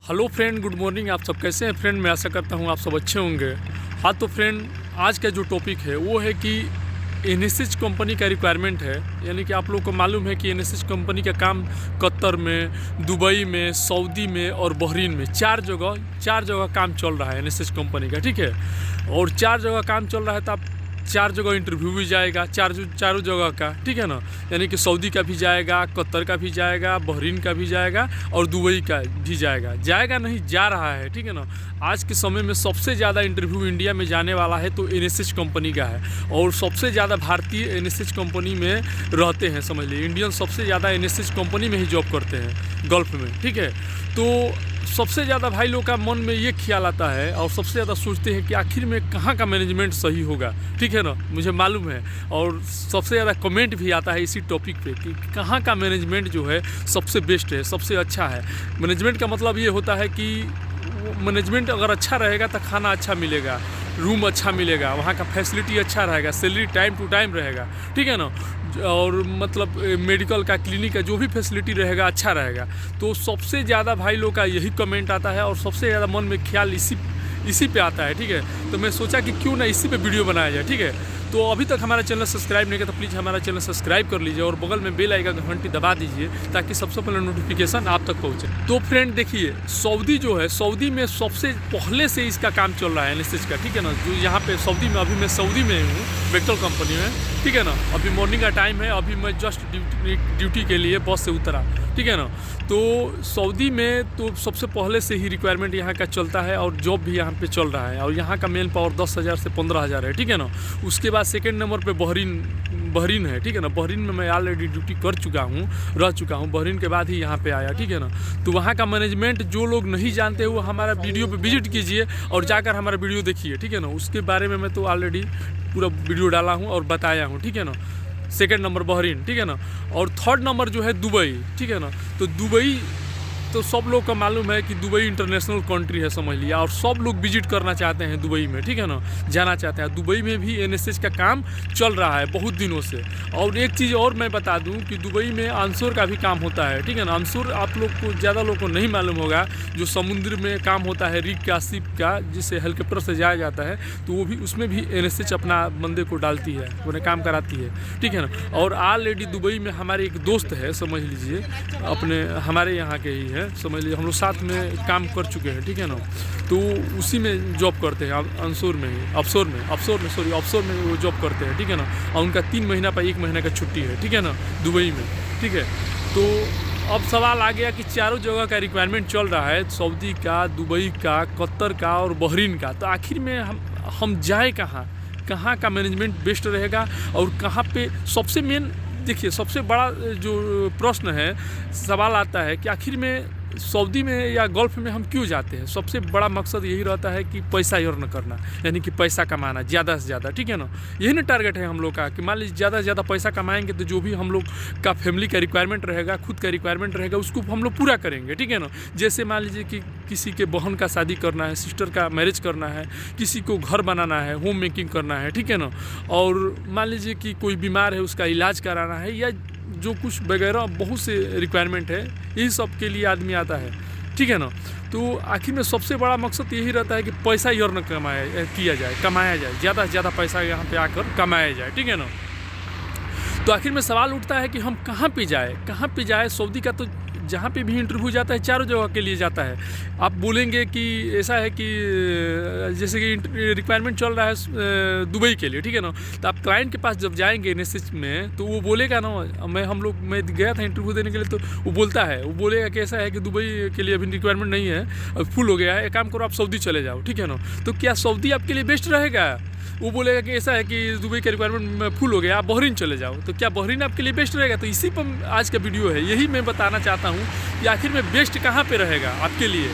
Hello friend, good morning. आप सब कैसे हैं फ्रेंड? मैं आशा करता हूं आप सब अच्छे होंगे। हाँ तो फ्रेंड, आज का जो टॉपिक है वो है कि एनएसएच कंपनी का रिक्वायरमेंट है। यानी कि आप लोग को मालूम है कि एनएसएच कंपनी का काम कतर में, दुबई में, सऊदी में और बहरीन में चार जगह काम चल रहा है एनएसएच कंपनी का। ठीक है, और चार जगह काम चल रहा है तो आप चार जगह इंटरव्यू भी जाएगा, चारों जगह का। ठीक है ना, यानी कि सऊदी का भी जाएगा, कतर का भी जाएगा, बहरीन का भी जाएगा और दुबई का भी जाएगा नहीं, जा रहा है। ठीक है ना, आज के समय में सबसे ज़्यादा इंटरव्यू इंडिया में जाने वाला है तो एनएसएच कंपनी का है, और सबसे ज़्यादा भारतीय एनएसएच कंपनी में रहते हैं। समझ लीजिए, इंडियन सबसे ज़्यादा एनएसएच कंपनी में ही जॉब करते हैं गल्फ में। ठीक है, तो सबसे ज़्यादा भाई लोग का मन में ये ख्याल आता है और सबसे ज़्यादा सोचते हैं कि आखिर में कहाँ का मैनेजमेंट सही होगा। ठीक है ना, मुझे मालूम है, और सबसे ज़्यादा कमेंट भी आता है इसी टॉपिक पे कि कहाँ का मैनेजमेंट जो है सबसे बेस्ट है, सबसे अच्छा है। मैनेजमेंट का मतलब ये होता है कि मैनेजमेंट अगर अच्छा रहेगा तो खाना अच्छा मिलेगा, रूम अच्छा मिलेगा, वहाँ का फैसिलिटी अच्छा रहेगा, सैलरी टाइम टू टाइम रहेगा। ठीक है ना, और मतलब मेडिकल का, क्लिनिक का जो भी फैसिलिटी रहेगा अच्छा रहेगा। तो सबसे ज़्यादा भाई लोग का यही कमेंट आता है और सबसे ज़्यादा मन में ख्याल इसी पे आता है। ठीक है, तो मैं सोचा कि क्यों ना इसी पे वीडियो बनाया जाए। ठीक है, तो अभी तक हमारा चैनल सब्सक्राइब नहीं किया तो प्लीज़ हमारा चैनल सब्सक्राइब कर लीजिए और बगल में बेल आइकन घंटी दबा दीजिए ताकि सबसे पहले नोटिफिकेशन आप तक पहुंचे। तो फ्रेंड देखिए, सऊदी जो है, सऊदी में सबसे पहले से इसका काम चल रहा है एनएसएच का। ठीक है ना, जो यहाँ पे सऊदी में, अभी मैं सऊदी में हूँ बेक्टल कंपनी में। ठीक है ना, अभी मॉर्निंग का टाइम है, अभी मैं जस्ट ड्यूटी के लिए बस से उतरा। ठीक है ना, तो सऊदी में तो सबसे पहले से ही रिक्वायरमेंट यहाँ का चलता है और जॉब भी यहाँ पे चल रहा है, और यहाँ का मेन पावर 10,000 से 15,000 है। ठीक है ना, उसके बाद सेकंड नंबर पे बहरीन है। ठीक है ना, बहरीन में मैं ऑलरेडी ड्यूटी रह चुका हूँ। बहरीन के बाद ही यहाँ पे आया। ठीक है ना, तो वहाँ का मैनेजमेंट जो लोग नहीं जानते वो हमारा वीडियो पे विजिट कीजिए और जाकर हमारा वीडियो देखिए। ठीक है ना, उसके बारे में मैं तो ऑलरेडी पूरा वीडियो डाला हूँ और बताया हूँ। ठीक है ना, सेकेंड नंबर बहरीन। ठीक है ना, और थर्ड नंबर जो है दुबई। ठीक है ना, तो दुबई तो सब लोग का मालूम है कि दुबई इंटरनेशनल कंट्री है, समझ लिया, और सब लोग विजिट करना चाहते हैं दुबई में। ठीक है ना, जाना चाहते हैं। दुबई में भी एनएसएच का काम चल रहा है बहुत दिनों से। और एक चीज़ और मैं बता दूं कि दुबई में आंसर का भी काम होता है। ठीक है ना, आंसर आप लोग को, ज़्यादा लोग को नहीं मालूम होगा, जो समुद्र में काम होता है, रिग का, शिप का, जिससे हेलीकॉप्टर से जाया जाता है, तो वो भी, उसमें भी एनएसएच अपना बंदे को डालती है, उन्हें काम कराती है। ठीक है ना, और ऑलरेडी दुबई में हमारे एक दोस्त है, समझ लीजिए, हमारे यहाँ के ही है, समझ लीजिए, हम लोग साथ में काम कर चुके हैं। ठीक है ना, तो उसी में जॉब करते हैं, ऑफशोर में वो जॉब करते हैं। ठीक है ना, और उनका 3 महीना पर 1 महीना का छुट्टी है। ठीक है ना, दुबई में। ठीक है, तो अब सवाल आ गया कि चारों जगह का रिक्वायरमेंट चल रहा है, सऊदी का, दुबई का, कतर का और बहरीन का, तो आखिर में हम जाए कहाँ का मैनेजमेंट बेस्ट रहेगा और कहाँ पे सबसे मेन। देखिए, सबसे बड़ा जो प्रश्न है, सवाल आता है कि आखिर में सऊदी में या गल्फ में हम क्यों जाते हैं। सबसे बड़ा मकसद यही रहता है कि पैसा अर्न करना, यानी कि पैसा कमाना ज़्यादा से ज़्यादा। ठीक है ना, यही ना टारगेट है हम लोग का कि मान लीजिए ज़्यादा से ज़्यादा पैसा कमाएंगे तो जो भी हम लोग का फैमिली का रिक्वायरमेंट रहेगा, खुद का रिक्वायरमेंट रहेगा, उसको हम लोग पूरा करेंगे। ठीक है ना, जैसे मान लीजिए कि किसी के बहन का शादी करना है, सिस्टर का मैरिज करना है, किसी को घर बनाना है, होम मेकिंग करना है। ठीक है ना, और मान लीजिए कि कोई बीमार है, उसका इलाज कराना है, या जो कुछ वगैरह बहुत से रिक्वायरमेंट है, यही सब के लिए आदमी आता है। ठीक है ना, तो आखिर में सबसे बड़ा मकसद यही रहता है कि पैसा अर्न कमाया जाए, ज़्यादा से ज़्यादा पैसा यहाँ पे आकर कमाया जाए। ठीक है ना, तो आखिर में सवाल उठता है कि हम कहाँ पे जाए। सऊदी का तो जहाँ पे भी इंटरव्यू जाता है चारों जगह के लिए जाता है। आप बोलेंगे कि ऐसा है कि जैसे कि रिक्वायरमेंट चल रहा है दुबई के लिए। ठीक है ना, तो आप क्लाइंट के पास जब जाएंगे एनएसएच में, तो वो बोलेगा ना, मैं गया था इंटरव्यू देने के लिए, तो वो बोलेगा कि ऐसा है कि दुबई के लिए अभी रिक्वायरमेंट नहीं है, अब फुल हो गया है, एक काम करो आप सऊदी चले जाओ। ठीक है ना, तो क्या सऊदी आपके लिए बेस्ट रहेगा? वो बोलेगा कि ऐसा है कि दुबई का रिक्वायरमेंट फुल हो गया, आप बहरीन चले जाओ, तो क्या बहरीन आपके लिए बेस्ट रहेगा? तो इसी पर आज का वीडियो है, यही मैं बताना चाहता हूँ कि आखिर में बेस्ट कहाँ पे रहेगा आपके लिए।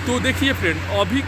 तो देखिए फ्रेंड, अभी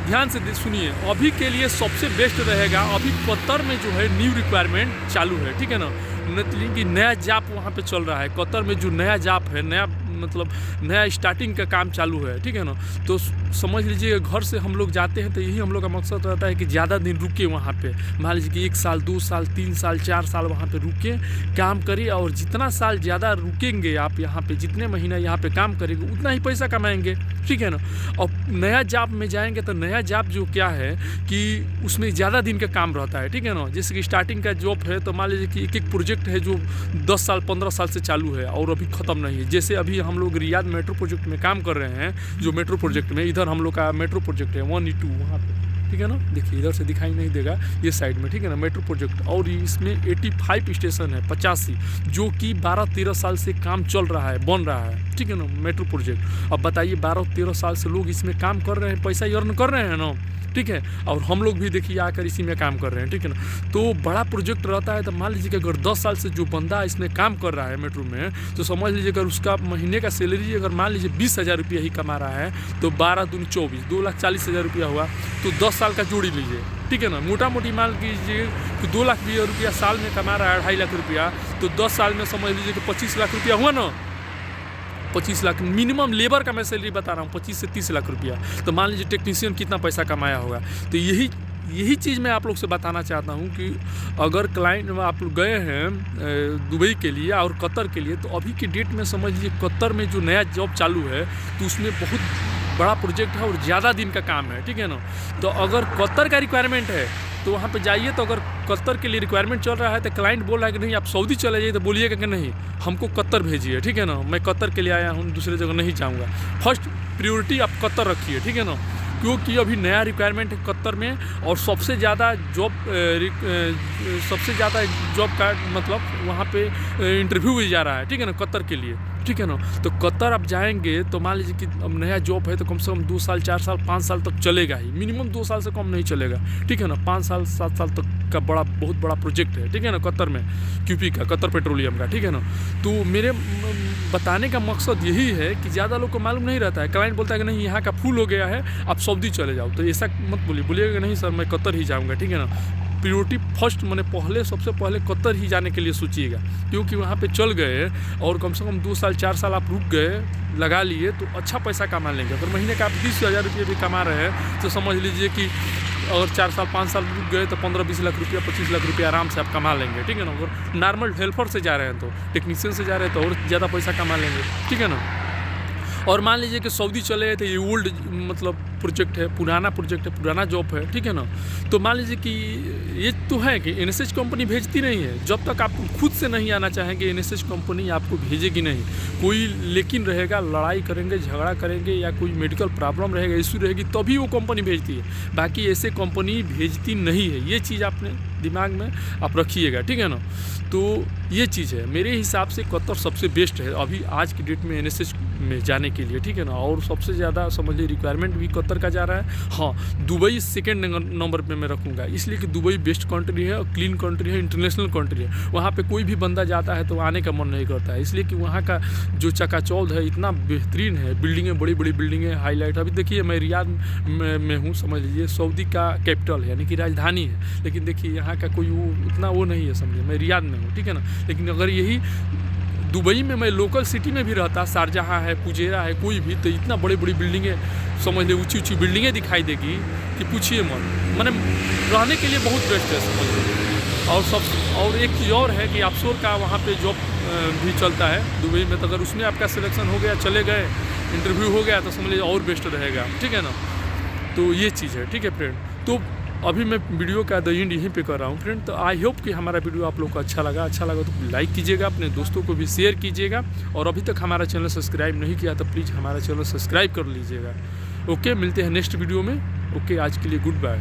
ध्यान से सुनिए, अभी के लिए सबसे बेस्ट रहेगा, अभी कतर में जो है न्यू रिक्वायरमेंट चालू है। ठीक है ना, मतलब कि नया जॉब वहाँ पे चल रहा है। कतर में जो नया जॉब है, नया मतलब नया स्टार्टिंग का काम चालू है, ठीक है ना। तो समझ लीजिए घर से हम लोग जाते हैं तो यही हम लोग का मकसद रहता है कि ज़्यादा दिन रुके वहाँ पे, मान लीजिए कि 1 साल 2 साल 3 साल 4 साल वहाँ पे रुके काम करिए, और जितना साल ज़्यादा रुकेंगे आप यहाँ पे, जितने महीना यहाँ पे काम करेंगे उतना ही पैसा कमाएंगे, ठीक है ना। और नया जॉब में जाएंगे तो नया जॉब जो क्या है कि उसमें ज़्यादा दिन का काम रहता है, ठीक है ना। जैसे कि स्टार्टिंग का जॉब है तो मान लीजिए कि एक प्रोजेक्ट है जो 10 साल 15 साल से चालू है और अभी ख़त्म नहीं है। जैसे अभी हम लोग रियाद मेट्रो प्रोजेक्ट में काम कर रहे हैं, जो मेट्रो प्रोजेक्ट में इधर हम लोग का मेट्रो प्रोजेक्ट है 1E2 वहाँ पे, ठीक है ना। देखिए इधर से दिखाई नहीं देगा ये साइड में, ठीक है ना, मेट्रो प्रोजेक्ट। और इसमें 85 स्टेशन है, 85, जो कि 12-13 साल से काम चल रहा है, बन रहा है, ठीक है ना, मेट्रो प्रोजेक्ट। अब बताइए 12-13 साल से लोग इसमें काम कर रहे हैं, पैसा अर्न कर रहे हैं ना, ठीक है। और हम लोग भी देखिए आकर इसी में काम कर रहे हैं, ठीक है ना। तो बड़ा प्रोजेक्ट रहता है तो मान लीजिए कि अगर 10 साल से जो बंदा इसमें काम कर रहा है मेट्रो में, तो समझ लीजिए अगर उसका महीने का सैलरी अगर मान लीजिए 20,000 रुपया ही कमा रहा है तो 12 दूनी 24, 2,40,000 रुपया हुआ, तो 10 साल का जोड़ी लीजिए, ठीक है ना। मोटा मोटी मान लीजिए कि 2 लाख रुपया साल में कमा रहा है, 2.5 लाख रुपया, तो 10 साल में समझ लीजिए कि 25 लाख रुपया हुआ ना। 25 लाख मिनिमम लेबर का मैं सैलरी बता रहा हूँ, 25 से 30 लाख रुपया। तो मान लीजिए टेक्नीशियन कितना पैसा कमाया होगा। तो यही चीज़ मैं आप लोग से बताना चाहता हूँ कि अगर क्लाइंट आप लोग गए हैं दुबई के लिए और कतर के लिए, तो अभी की डेट में समझ लीजिए कतर में जो नया जॉब चालू है तो उसमें बहुत बड़ा प्रोजेक्ट है और ज़्यादा दिन का काम है, ठीक है ना। तो अगर कतर का रिक्वायरमेंट है तो वहाँ पे जाइए। तो अगर कतर के लिए रिक्वायरमेंट चल रहा है तो क्लाइंट बोल रहा है कि नहीं आप सऊदी चले जाइए, तो बोलिएगा कि नहीं हमको कतर भेजिए, ठीक है ना, मैं कतर के लिए आया हूँ, दूसरे जगह नहीं जाऊँगा। फर्स्ट प्रायोरिटी आप कतर रखिए, ठीक है ना, क्योंकि अभी नया रिक्वायरमेंट है कतर में, और सबसे ज़्यादा जॉब का मतलब वहाँ पे इंटरव्यू भी जा रहा है, ठीक है ना, कतर के लिए, ठीक है ना। तो कतर आप जाएंगे तो मान लीजिए कि अब नया जॉब है तो कम से कम 2 साल 4 साल 5 साल तक चलेगा ही, मिनिमम 2 साल से कम नहीं चलेगा, ठीक है ना। 5 साल 7 साल तक का बहुत बड़ा प्रोजेक्ट है, ठीक है ना, कतर में, QP का, कतर पेट्रोलियम का, ठीक है ना। तो मेरे बताने का मकसद यही है कि ज़्यादा लोग को मालूम नहीं रहता है। क्लाइंट बोलता है कि नहीं यहाँ का फुल हो गया है, आप सऊदी चले जाओ, तो ऐसा मत बोलिएगा कि नहीं सर मैं कतर ही जाऊँगा, ठीक है ना। प्रायोरिटी फर्स्ट मैंने सबसे पहले कतर ही जाने के लिए सोचिएगा, क्योंकि वहाँ पे चल गए और कम से कम 2 साल 4 साल आप रुक गए, लगा लिए, तो अच्छा पैसा कमा लेंगे। अगर महीने का आप 20,000 रुपये भी कमा रहे हैं तो समझ लीजिए कि अगर 4 साल 5 साल रुक गए तो 15-20 लाख रुपया 25 लाख रुपया आराम से आप कमा लेंगे, ठीक है ना। अगर नॉर्मल हेल्पर से जा रहे हैं तो, टेक्नीशियन से जा रहे हैं तो और ज़्यादा पैसा कमा लेंगे, ठीक है ना। और मान लीजिए कि सऊदी चले गए तो ये ओल्ड मतलब प्रोजेक्ट है, पुराना प्रोजेक्ट है, पुराना जॉब है, ठीक है ना। तो मान लीजिए कि ये तो है कि NSH कंपनी भेजती नहीं है, जब तक आप खुद से नहीं आना चाहेंगे NSH कंपनी आपको भेजेगी नहीं। कोई लेकिन रहेगा, लड़ाई करेंगे, झगड़ा करेंगे, या कोई मेडिकल प्रॉब्लम रहेगा, इशू रहेगी, तभी वो कंपनी भेजती है, बाकी ऐसे कंपनी भेजती नहीं है। ये चीज़ आपने दिमाग में आप रखिएगा, ठीक है ना। तो ये चीज़ है, मेरे हिसाब से कतर सबसे बेस्ट है अभी आज की डेट में NSH में जाने के लिए, ठीक है ना। और सबसे ज़्यादा समझ लीजिए रिक्वायरमेंट भी कतर का जा रहा है। हाँ, दुबई सेकेंड नंबर पे मैं रखूँगा, इसलिए कि दुबई बेस्ट कंट्री है और क्लीन कंट्री है, इंटरनेशनल कंट्री है। वहाँ पे कोई भी बंदा जाता है तो आने का मन नहीं करता है, इसलिए कि वहाँ का जो चकाचौंध है इतना बेहतरीन है, बिल्डिंगें, बड़ी बड़ी बिल्डिंगें, हाईलाइट। अभी देखिए मैं रियाद में हूँ, समझ लीजिए सऊदी का कैपिटल है, यानी कि राजधानी है, लेकिन देखिए यहाँ का कोई उतना वो नहीं है, समझिए मैं रियाद में हूँ, ठीक है ना। लेकिन अगर यही दुबई में मैं लोकल सिटी में भी रहता, शारजहाँ है, फुजेरा है, कोई भी, तो इतना बड़ी बड़ी बिल्डिंगें, समझ लीजिए ऊंची ऊंची बिल्डिंगें दिखाई देगी कि पूछिए मत, मैंने रहने के लिए बहुत बेस्ट है, समझ लीजिए। और एक चीज़ और है कि ऑफशोर का वहाँ पे जॉब भी चलता है दुबई में, तो अगर उसमें आपका सिलेक्शन हो गया, चले गए, इंटरव्यू हो गया, तो समझ लीजिए और बेस्ट रहेगा, ठीक है ना। तो ये चीज़ है, ठीक है फ्रेंड। तो अभी मैं वीडियो का द एंड यहीं पे कर रहा हूँ फ्रेंड। तो आई होप कि हमारा वीडियो आप लोग को अच्छा लगा तो लाइक कीजिएगा, अपने दोस्तों को भी शेयर कीजिएगा, और अभी तक हमारा चैनल सब्सक्राइब नहीं किया तो प्लीज़ हमारा चैनल सब्सक्राइब कर लीजिएगा। ओके, मिलते हैं नेक्स्ट वीडियो में। ओके, आज के लिए गुड बाय।